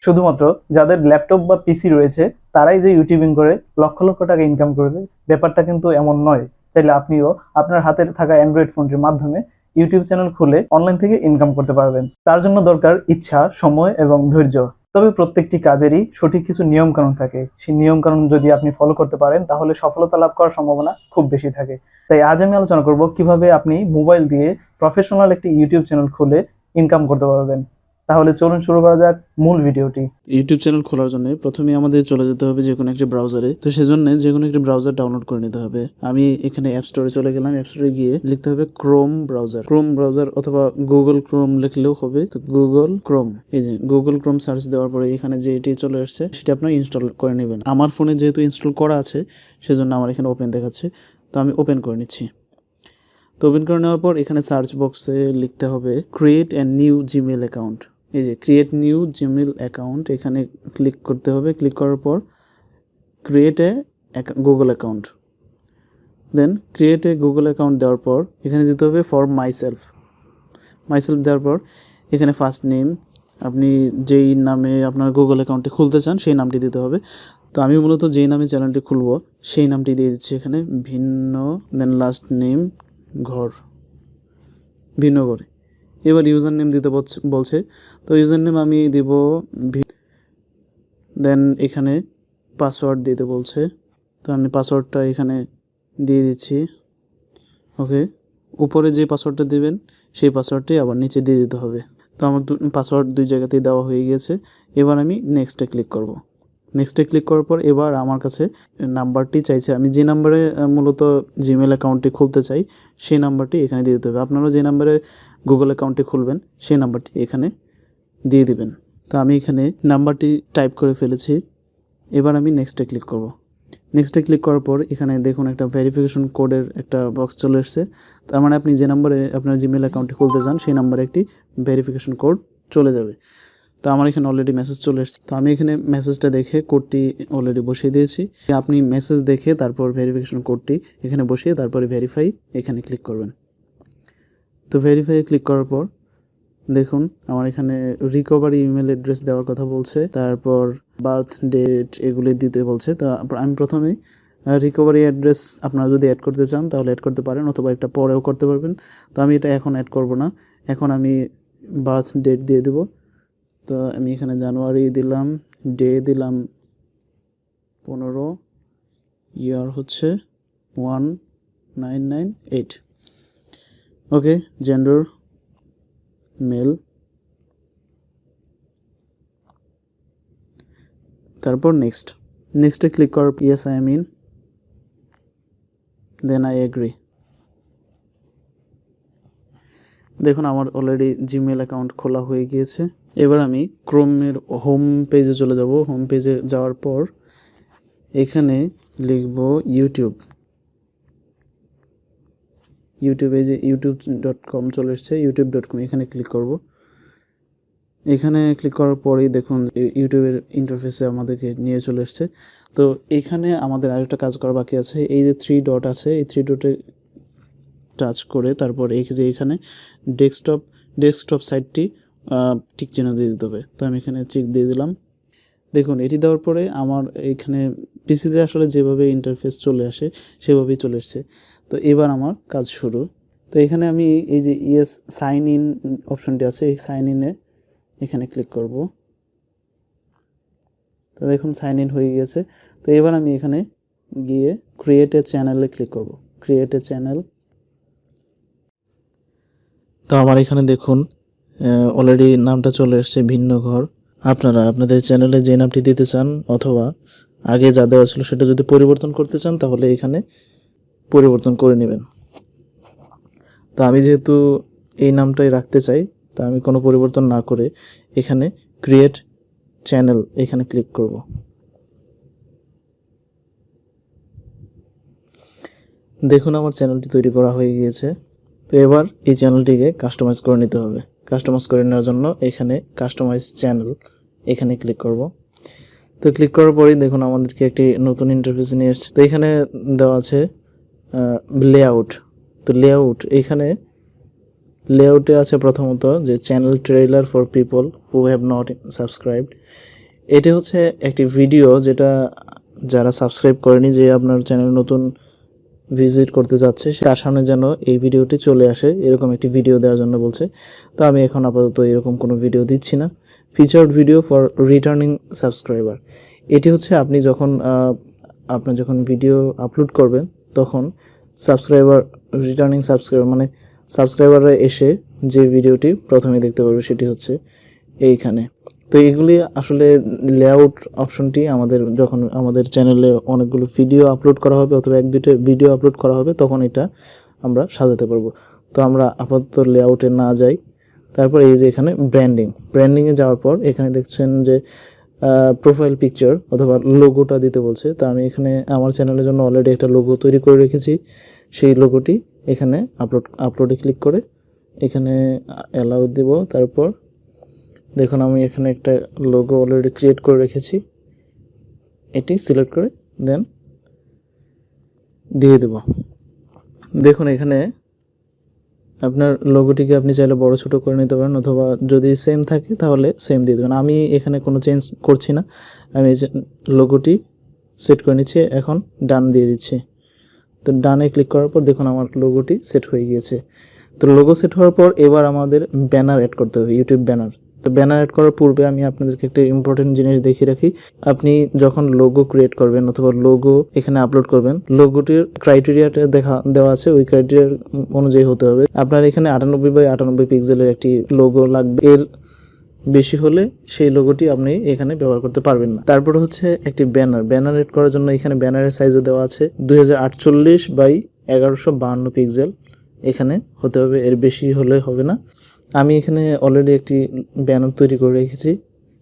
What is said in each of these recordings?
শুধুমাত্র যাদের ল্যাপটপ বা পিসি রয়েছে তারাই যে ইউটিউবিং করে লক্ষ লক্ষ টাকা ইনকাম করবে ব্যাপারটা কিন্তু এমন নয়। চাইলে আপনিও আপনার হাতে থাকা অ্যান্ড্রয়েড ফোনটির মাধ্যমে ইউটিউব চ্যানেল খুলে অনলাইন থেকে ইনকাম করতে পারবেন। তার জন্য দরকার ইচ্ছা, সময় এবং ধৈর্য। তবে প্রত্যেকটি কাজেরই সঠিক কিছু নিয়ম কানুন থাকে। সেই নিয়ম কানুন যদি আপনি ফলো করতে পারেন তাহলে সফলতা লাভ করার সম্ভাবনা খুব বেশি থাকে। তাই আজ আমি আলোচনা করব কিভাবে আপনি মোবাইল দিয়ে প্রফেশনাল একটি ইউটিউব চ্যানেল খুলে ইনকাম করতে পারবেন। তাহলে চলুন শুরু করা যাক মূল ভিডিওটি। ইউটিউব চ্যানেল খোলার জন্য প্রথমে আমাদের চলে যেতে হবে যে কোনো একটি ব্রাউজারে। তো সেজন্য যে কোনো একটি ব্রাউজার ডাউনলোড করে নিতে হবে। আমি এখানে অ্যাপ স্টোরে চলে গেলাম। অ্যাপ স্টোরে গিয়ে লিখতে হবে ক্রোম ব্রাউজার অথবা গুগল ক্রোম লিখলেও হবে। তো গুগল ক্রোম, এই যে গুগল ক্রোম সার্চ দেওয়ার পরে এখানে যে এটি চলে আসছে সেটা আপনার ইনস্টল করে নেবেন। আমার ফোনে যেহেতু ইনস্টল করা আছে সেজন্য আমার এখানে ওপেন দেখাচ্ছে, তো আমি ওপেন করে নিচ্ছি। তো ওপেন করে নেওয়ার পর এখানে সার্চ বক্সে লিখতে হবে create and new Gmail account. এই যে ক্রিয়েট নিউ জিমেল অ্যাকাউন্ট, এখানে ক্লিক করতে হবে। ক্লিক করার পর create a Google account, then create a Google account দেওয়ার পর এখানে দিতে হবে ফর মাইসেলফ দেওয়ার পর এখানে ফার্স্ট নেম, আপনি যেই নামে আপনার গুগল অ্যাকাউন্টটি খুলতে চান সেই নামটি দিতে হবে। তো আমি মূলত যেই নামে চ্যানেলটি খুলবো সেই নামটি দিয়ে দিচ্ছি এখানে ভিন্ন, দেন লাস্ট নেম ভিন্ন করে। এবার ইউজার নেম দিতে বলছে, তো ইউজার নেম আমি দিব, দেন এখানে পাসওয়ার্ড দিতে বলছে, তো আমি পাসওয়ার্ডটা এখানে দিয়ে দিচ্ছি। ওকে, উপরে যে পাসওয়ার্ডটা দেবেন সেই পাসওয়ার্ডটি আবার নিচে দিয়ে দিতে হবে। তো আমার পাসওয়ার্ড দুই জায়গাতেই দেওয়া হয়ে গিয়েছে। এবার আমি নেক্সটে ক্লিক করব। নেক্সটে ক্লিক করার পর এবার আমার কাছে নাম্বারটি চাইছে, আমি যে নাম্বারে মূলত জিমেল অ্যাকাউন্টটি খুলতে চাই সেই নাম্বারটি এখানে দিয়ে দিতে হবে। আপনারা যে নাম্বারে গুগল অ্যাকাউন্টটি খুলবেন সেই নাম্বারটি এখানে দিয়ে দিবেন। তো আমি এখানে নাম্বারটি টাইপ করে ফেলেছি। এবার আমি নেক্সটে ক্লিক করব। নেক্সটে ক্লিক করার পর এখানে দেখুন একটা ভেরিফিকেশন কোডের একটা বক্স চলে এসেছে। তার মানে আপনি যে নাম্বারে আপনার জিমেল অ্যাকাউন্টটি খুলতে চান সেই নাম্বারে একটি ভেরিফিকেশন কোড চলে যাবে। তো আমার এখানে অলরেডি মেসেজ চলে এসেছে, তো আমি এখানে মেসেজটা দেখে কোডটি অলরেডি বসিয়ে দিয়েছি। আপনি মেসেজ দেখে তারপর ভেরিফিকেশন কোডটি এখানে বসিয়ে তারপরে ভেরিফাই এখানে ক্লিক করবেন। তো ভেরিফাই ক্লিক করার পর দেখুন আমার এখানে রিকভারি ইমেল অ্যাড্রেস দেওয়ার কথা বলছে, তারপর বার্থ ডেট এগুলি দিতে বলছে। তা আমি প্রথমেই রিকভারি অ্যাড্রেস আপনারা যদি অ্যাড করতে চান তাহলে অ্যাড করতে পারেন, অথবা একটা পরেও করতে পারবেন। তো আমি এটা এখন অ্যাড করব না, এখন আমি বার্থ ডেট দিয়ে দেব। তো আমি এখানে জানুয়ারি দিলাম, ডে দিলাম 15, ইয়ার হচ্ছে 1998। ওকে, জেন্ডার মেল, তারপর নেক্সটে ক্লিক করার yes I am in, then I agree. দেখুন আমার অলরেডি জিমেল অ্যাকাউন্ট খোলা হয়ে গিয়েছে। এবার আমি ক্রোমের হোম পেজে চলে যাব। হোম পেজে যাওয়ার পর এখানে লিখব ইউটিউবে যে youtube.com চলে এসছে, youtube.com এখানে ক্লিক করব। এখানে ক্লিক করার পরেই দেখুন ইউটিউবের ইন্টারফেসে আমাদেরকে নিয়ে চলে এসছে। তো এখানে আমাদের আরেকটা কাজ করা বাকি আছে। এই যে 3 ডট আছে, এই 3 ডটে টাচ করে তারপর এই যে এখানে ডেস্কটপ সাইটটি টিক চিহ্ন দিয়ে দিতে হবে। তো আমি এখানে টিক দিয়ে দিলাম। দেখুন এটি দেওয়ার পরে আমার এখানে পিসিতে আসলে যেভাবে ইন্টারফেস চলে আসে সেভাবেই চলে এসছে। তো এবার আমার কাজ শুরু। তো এখানে আমি এই যে ইয়েস সাইন ইন অপশনটি আছে, এই সাইন ইনে এখানে ক্লিক করব। তো দেখুন সাইন ইন হয়ে গিয়েছে। তো এবার আমি এখানে গিয়ে ক্রিয়েট এ চ্যানেলে ক্লিক করব। ক্রিয়েট এ চ্যানেল, তো আমার এখানে দেখুন অলরেডি নামটা চলে এসছে ভিন্ন ঘর। আপনারা আপনাদের চ্যানেলে যে নামটি দিতে চান অথবা আগে যা দেওয়া ছিল সেটা যদি পরিবর্তন করতে চান তাহলে এখানে পরিবর্তন করে নেবেন। তো আমি যেহেতু এই নামটাই রাখতে চাই, তা আমি কোনো পরিবর্তন না করে এখানে ক্রিয়েট চ্যানেল এখানে ক্লিক করব। দেখুন আমার চ্যানেলটি তৈরি করা হয়ে গিয়েছে। তো এবার এই চ্যানেলটিকে কাস্টমাইজ করে নিতে হবে। কাস্টমাইজ করে নেওয়ার জন্য এখানে কাস্টমাইজ চ্যানেল এখানে ক্লিক করব। তো ক্লিক করার পরেই দেখুন আমাদেরকে একটি নতুন ইন্টারফেস নিয়ে এসছে। তো এখানে দেওয়া আছে লেআউট। তো লেআউটে আছে প্রথমত যে channel trailer for people who have not subscribed. এটি হচ্ছে একটি ভিডিও যেটা যারা সাবস্ক্রাইব করেনি, যে আপনার চ্যানেল নতুন ভিজিট করতে যাচ্ছে তার সামনে যেন এই ভিডিওটি চলে আসে, এরকম একটি ভিডিও দেওয়ার জন্য বলছে। তো আমি এখন আপাতত এরকম কোনো ভিডিও দিচ্ছি না। Featured video for returning subscriber, এটি হচ্ছে আপনি যখন আপনার যখন ভিডিও আপলোড করবেন তখন রিটার্নিং সাবস্ক্রাইবার মানে সাবস্ক্রাইবাররা এসে যে ভিডিওটি প্রথমে দেখতে পারবে সেটি হচ্ছে এইখানে। তো এগুলি আসলে লেআউট অপশনটি যখন আমাদের চ্যানেলে অনেকগুলো ভিডিও আপলোড করা হবে অথবা এক দুটো ভিডিও আপলোড করা হবে তখন এটা আমরা সাজাতে পারবো। তো আমরা আপাতত লেআউটে না যাই। তারপর এই যে এখানে ব্র্যান্ডিংয়ে যাওয়ার পর এখানে দেখছেন যে প্রোফাইল পিকচার অথবা লোগোটা দিতে বলছে। তো আমি এখানে আমার চ্যানেলের জন্য অলরেডি একটা লোগো তৈরি করে রেখেছি, সেই লোগোটি এখানে আপলোডে ক্লিক করে এখানে অ্যালাউ দেব। তারপর দেখুন আমি এখানে একটা লোগো অলরেডি ক্রিয়েট করে রেখেছি, এটি সিলেক্ট করে দেন দিয়ে দেব। দেখুন এখানে আপনার লোগোটিকে আপনি চাইলে বড় ছোট করে নিতে পারেন অথবা যদি সেম থাকে তাহলে সেম দিয়ে দেবেন। আমি এখানে কোনো চেঞ্জ করছি না, আমি লোগোটি সেট করে নিচ্ছি, এখন ডান দিয়ে দিচ্ছি। তো ডানে ক্লিক করার পর দেখুন আমার লোগোটি সেট হয়ে গিয়েছে। তো লোগো সেট হওয়ার পর এবার আমাদের ব্যানার অ্যাড করতে হবে, ইউটিউব ব্যানার। তো ব্যানার অ্যাড করার পূর্বে আমি আপনাদেরকে একটা ইম্পর্টেন্ট জিনিস দেখিয়ে রাখি। আপনি যখন লোগো ক্রিয়েট করবেন অথবা লোগো এখানে আপলোড করবেন, লোগোটির ক্রাইটেরিয়াটা দেওয়া আছে, ওই ক্রাইটেরিয়া অনুযায়ী হতে হবে। আপনার এখানে 98x98 পিক্সেলের একটি লোগো লাগবে, এর বেশি হলে সেই লোগোটি আপনি এখানে ব্যবহার করতে পারবেন না। তারপর হচ্ছে একটি ব্যানার এড করার জন্য এখানে ব্যানারের সাইজও দেওয়া আছে 2048x1152 পিক্সেল এখানে হতে হবে, এর বেশি হলে হবে না। আমি এখানে অলরেডি একটি ব্যানার তৈরি করে রেখেছি,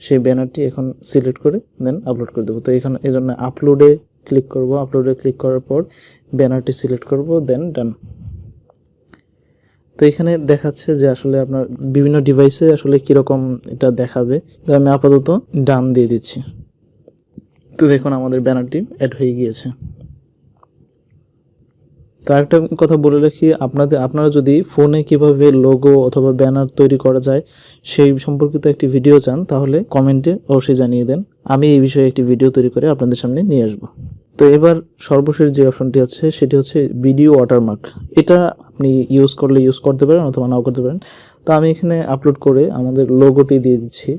সেই ব্যানারটি এখন সিলেক্ট করে দেন আপলোড করে দেবো। তো এখানে এই জন্য আপলোডে ক্লিক করব, আপলোডে ক্লিক করার পর ব্যানারটি সিলেক্ট করব, দেন ডান। তো এখানে দেখাচ্ছে যে আসলে আপনার বিভিন্ন ডিভাইসে আসলে কীরকম এটা দেখাবে। তো আমি আপাতত ডান দিয়ে দিচ্ছি। তো দেখুন আমাদের ব্যানারটি অ্যাড হয়ে গিয়েছে। তো একটা কথা বলে রাখি, আপনারা যদি ফোনে কিভাবে লোগো অথবা ব্যানার তৈরি করা যায় সেই সম্পর্কিত একটি ভিডিও চান তাহলে কমেন্টে অবশ্যই জানিয়ে দেন, আমি এই বিষয়ে একটি ভিডিও তৈরি করে আপনাদের সামনে নিয়ে আসবো। তো এবার সর্বশেষ যে অপশনটি আছে সেটি হচ্ছে ভিডিও ওয়াটারমার্ক। এটা আপনি ইউজ করতে পারেন অথবা নাও করতে পারেন। তো আমি এখানে আপলোড করে আমাদের লোগোটি দিয়ে দিচ্ছি।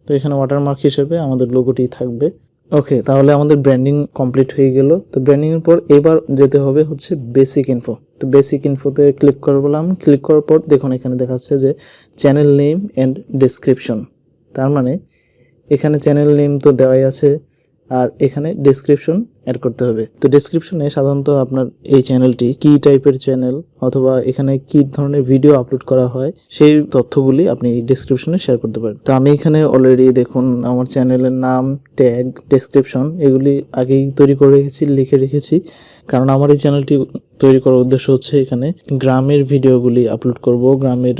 তো এখানে ওয়াটারমার্ক হিসেবে আমাদের লোগোটি থাকবে। ওকে, তাহলে আমাদের ব্র্যান্ডিং কমপ্লিট হয়ে গেল। তো ব্র্যান্ডিংয়ের পর এবার যেতে হবে হচ্ছে বেসিক ইনফো। তো বেসিক ইনফোতে ক্লিক করলাম, ক্লিক করার পর দেখুন এখানে দেখাচ্ছে যে চ্যানেল নেম অ্যান্ড ডেসক্রিপশন। তার মানে এখানে চ্যানেল নেম তো দেওয়াই আছে আর এখানে ডেসক্রিপশন অ্যাড করতে হবে। তো ডেসক্রিপশনে সাধারণত আপনার এই চ্যানেলটি কী টাইপের চ্যানেল অথবা এখানে কী ধরনের ভিডিও আপলোড করা হয় সেই তথ্যগুলি আপনি এই ডেসক্রিপশনে শেয়ার করতে পারেন। তো আমি এখানে অলরেডি দেখুন আমার চ্যানেলের নাম, ট্যাগ, ডেসক্রিপশন এগুলি আগেই তৈরি করে লিখে রেখেছি, কারণ আমার এই চ্যানেলটি তৈরি করার উদ্দেশ্য হচ্ছে এখানে গ্রামের ভিডিওগুলি আপলোড করব, গ্রামের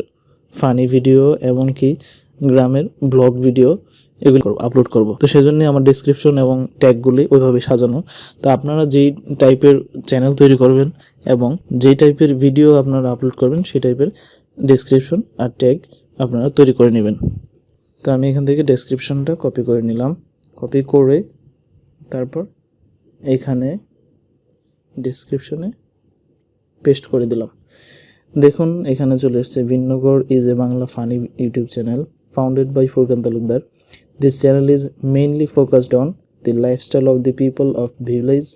ফানি ভিডিও এমনকি গ্রামের ব্লগ ভিডিও এগুলো আপলোড করব। তো সেজন্য আমার ডেসক্রিপশন এবং ট্যাগগুলি ওইভাবে সাজানো। তো আপনারা যেই টাইপের চ্যানেল তৈরি করবেন এবং যেই টাইপের ভিডিও আপনারা আপলোড করবেন সেই টাইপের ডেসক্রিপশন আর ট্যাগ আপনারা তৈরি করে নেবেন। তো আমি এখান থেকে ডেসক্রিপশনটা কপি করে নিলাম, কপি করে তারপর এখানে ডেসক্রিপশনে পেস্ট করে দিলাম। দেখুন এখানে চলে এসেছে Bhinnogor is a Bangla funny YouTube channel founded by Furkan Talukdar. This channel is mainly focused on the lifestyle of the people of village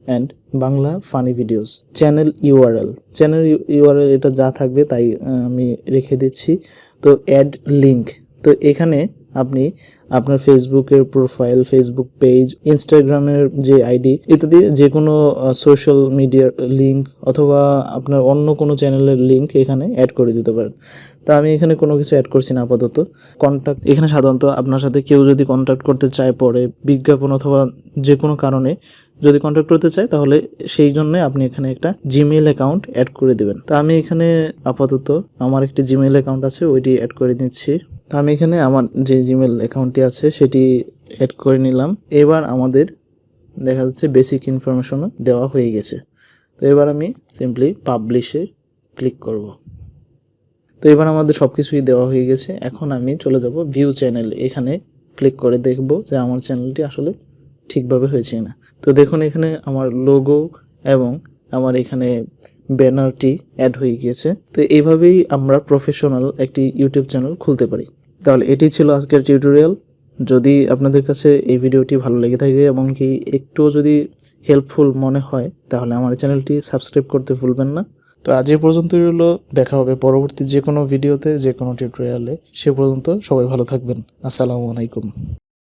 and Bangla funny videos. Channel URL এটা যা থাকবে তাই আমি রেখে দিচ্ছি। তো অ্যাড লিঙ্ক, তো এখানে আপনি আপনার ফেসবুকের প্রোফাইল, ফেসবুক পেজ, ইনস্টাগ্রামের যে আইডি ইত্যাদি যে কোনো সোশ্যাল মিডিয়ার লিঙ্ক অথবা আপনার অন্য কোনো চ্যানেলের লিঙ্ক এখানে অ্যাড করে দিতে পারেন। তা আমি এখানে কোনো কিছু অ্যাড করছি না আপাতত। কন্ট্যাক্ট, এখানে সাধারণত আপনার সাথে কেউ যদি কন্ট্যাক্ট করতে চায় পরে বিজ্ঞাপন অথবা যে কোনো কারণে যদি কন্ট্যাক্ট করতে চায় তাহলে সেই জন্য আপনি এখানে একটা জিমেইল অ্যাকাউন্ট অ্যাড করে দেবেন। তা আমি এখানে আপাতত আমার একটি জিমেইল অ্যাকাউন্ট আছে ওইটি অ্যাড করে নিচ্ছি। তো আমি এখানে আমার যে জিমেইল অ্যাকাউন্টটি আছে সেটি অ্যাড করে নিলাম। এবার আমাদের দেখা যাচ্ছে বেসিক ইনফরমেশনও দেওয়া হয়ে গেছে। তো এবার আমি সিম্পলি পাবলিশে ক্লিক করব। তো এবার আমাদের সব কিছুই দেওয়া হয়ে গেছে। এখন আমি চলে যাব ভিউ চ্যানেল, এখানে ক্লিক করে দেখব যে আমার চ্যানেলটি আসলে ঠিকভাবে হয়েছে না। তো দেখুন এখানে আমার লোগো এবং আমার এখানে ব্যানারটি অ্যাড হয়ে গিয়েছে। তো এইভাবেই আমরা প্রফেশনাল একটি ইউটিউব চ্যানেল খুলতে পারি। তাহলে এটি ছিল আজকের টিউটোরিয়াল। যদি আপনাদের কাছে এই ভিডিওটি ভালো লেগে থাকে এমনকি একটুও যদি হেল্পফুল মনে হয় তাহলে আমার চ্যানেলটি সাবস্ক্রাইব করতে ভুলবেন না। তো আজ এই পর্যন্তই রইল, দেখা হবে পরবর্তী যে কোনো ভিডিওতে, যে কোনো টিউটোরিয়ালে। সে পর্যন্ত সবাই ভালো থাকবেন। আসসালামু আলাইকুম।